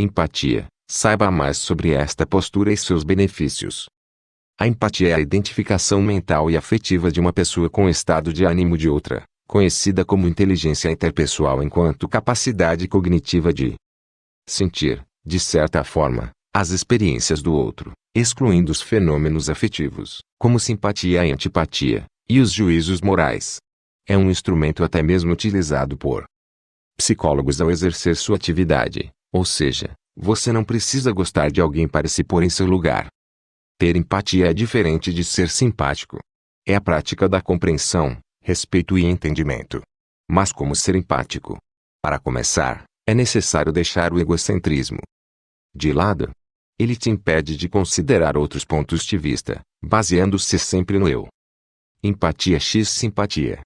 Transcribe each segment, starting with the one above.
Empatia. Saiba mais sobre esta postura e seus benefícios. A empatia é a identificação mental e afetiva de uma pessoa com o estado de ânimo de outra, conhecida como inteligência interpessoal enquanto capacidade cognitiva de sentir, de certa forma, as experiências do outro, excluindo os fenômenos afetivos, como simpatia e antipatia, e os juízos morais. É um instrumento até mesmo utilizado por psicólogos ao exercer sua atividade, ou seja, você não precisa gostar de alguém para se pôr em seu lugar. Ter empatia é diferente de ser simpático. É a prática da compreensão, respeito e entendimento. Mas como ser empático? Para começar, é necessário deixar o egocentrismo de lado. Ele te impede de considerar outros pontos de vista, baseando-se sempre no eu. Empatia x simpatia.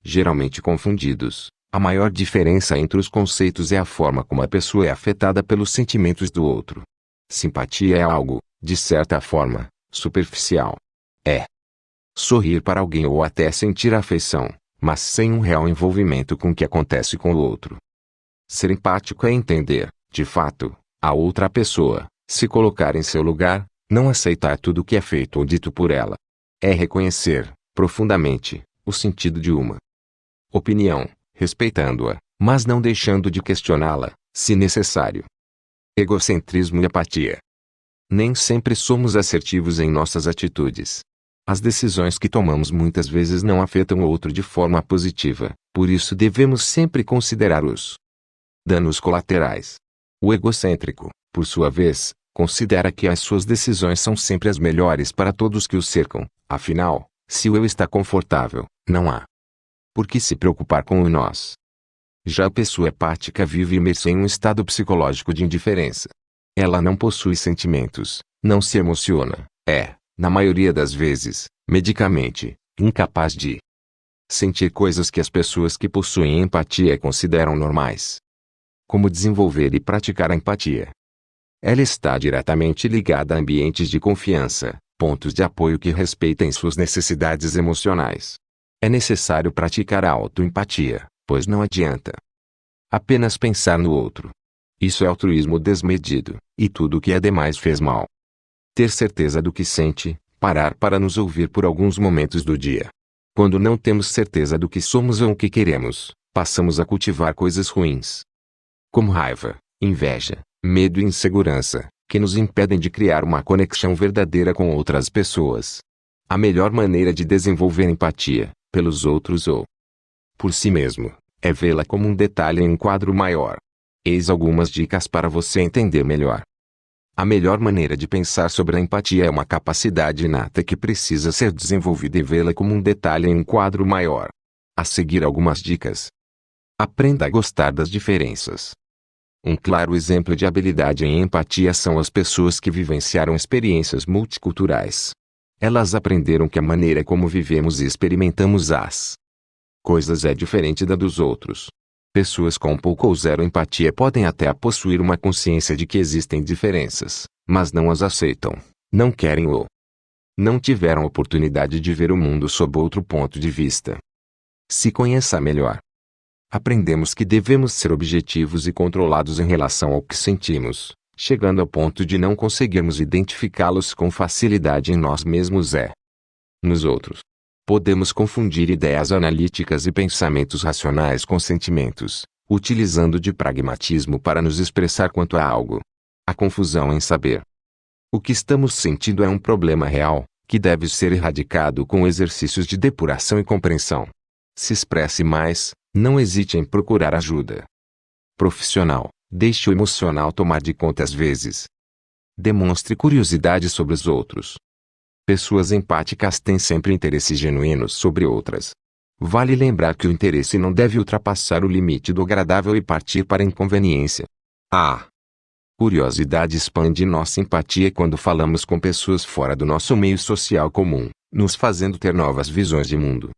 Geralmente confundidos, a maior diferença entre os conceitos é a forma como a pessoa é afetada pelos sentimentos do outro. Simpatia é algo, de certa forma, superficial. É sorrir para alguém ou até sentir afeição, mas sem um real envolvimento com o que acontece com o outro. Ser empático é entender, de fato, a outra pessoa, se colocar em seu lugar, não aceitar tudo o que é feito ou dito por ela. É reconhecer, profundamente, o sentido de uma opinião, respeitando-a, mas não deixando de questioná-la, se necessário. Egocentrismo e apatia. Nem sempre somos assertivos em nossas atitudes. As decisões que tomamos muitas vezes não afetam o outro de forma positiva, por isso devemos sempre considerar os danos colaterais. O egocêntrico, por sua vez, considera que as suas decisões são sempre as melhores para todos que o cercam, afinal, se o eu está confortável, não há por que se preocupar com o nós. Já a pessoa apática vive imersa em um estado psicológico de indiferença. Ela não possui sentimentos, não se emociona, na maioria das vezes, medicamente, incapaz de sentir coisas que as pessoas que possuem empatia consideram normais. Como desenvolver e praticar a empatia? Ela está diretamente ligada a ambientes de confiança, pontos de apoio que respeitem suas necessidades emocionais. É necessário praticar a autoempatia, pois não adianta apenas pensar no outro. Isso é altruísmo desmedido, e tudo o que é demais fez mal. Ter certeza do que sente, parar para nos ouvir por alguns momentos do dia. Quando não temos certeza do que somos ou o que queremos, passamos a cultivar coisas ruins, como raiva, inveja, medo e insegurança, que nos impedem de criar uma conexão verdadeira com outras pessoas. A melhor maneira de desenvolver empatia, pelos outros ou por si mesmo, é vê-la como um detalhe em um quadro maior. Eis algumas dicas para você entender melhor. A melhor maneira de pensar sobre a empatia é uma capacidade inata que precisa ser desenvolvida e vê-la como um detalhe em um quadro maior. A seguir algumas dicas. Aprenda a gostar das diferenças. Um claro exemplo de habilidade em empatia são as pessoas que vivenciaram experiências multiculturais. Elas aprenderam que a maneira como vivemos e experimentamos as coisas é diferente da dos outros. Pessoas com pouco ou zero empatia podem até possuir uma consciência de que existem diferenças, mas não as aceitam, não querem ou não tiveram oportunidade de ver o mundo sob outro ponto de vista. Se conheça melhor. Aprendemos que devemos ser objetivos e controlados em relação ao que sentimos, chegando ao ponto de não conseguirmos identificá-los com facilidade em nós mesmos nos outros. Podemos confundir ideias analíticas e pensamentos racionais com sentimentos, utilizando de pragmatismo para nos expressar quanto a algo. A confusão em saber o que estamos sentindo é um problema real, que deve ser erradicado com exercícios de depuração e compreensão. Se expresse mais, não hesite em procurar ajuda profissional. Deixe o emocional tomar de conta às vezes. Demonstre curiosidade sobre os outros. Pessoas empáticas têm sempre interesses genuínos sobre outras. Vale lembrar que o interesse não deve ultrapassar o limite do agradável e partir para a inconveniência. A curiosidade expande nossa empatia quando falamos com pessoas fora do nosso meio social comum, nos fazendo ter novas visões de mundo.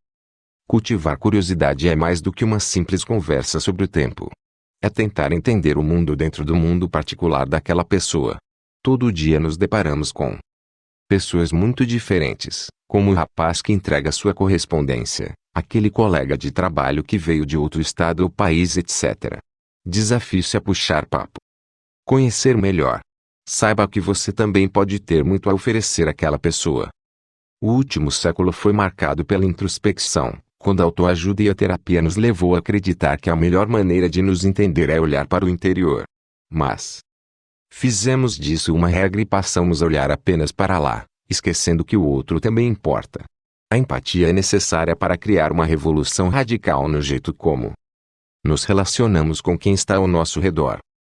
Cultivar curiosidade é mais do que uma simples conversa sobre o tempo. É tentar entender o mundo dentro do mundo particular daquela pessoa. Todo dia nos deparamos com pessoas muito diferentes, como o rapaz que entrega sua correspondência, aquele colega de trabalho que veio de outro estado ou país, etc. Desafie-se a puxar papo Conhecer melhor. Saiba que você também pode ter muito a oferecer àquela pessoa. O último século foi marcado pela introspecção, quando a autoajuda e a terapia nos levou a acreditar que a melhor maneira de nos entender é olhar para o interior. Mas fizemos disso uma regra e passamos a olhar apenas para lá, esquecendo que o outro também importa. A empatia é necessária para criar uma revolução radical no jeito como nos relacionamos com quem está ao nosso redor.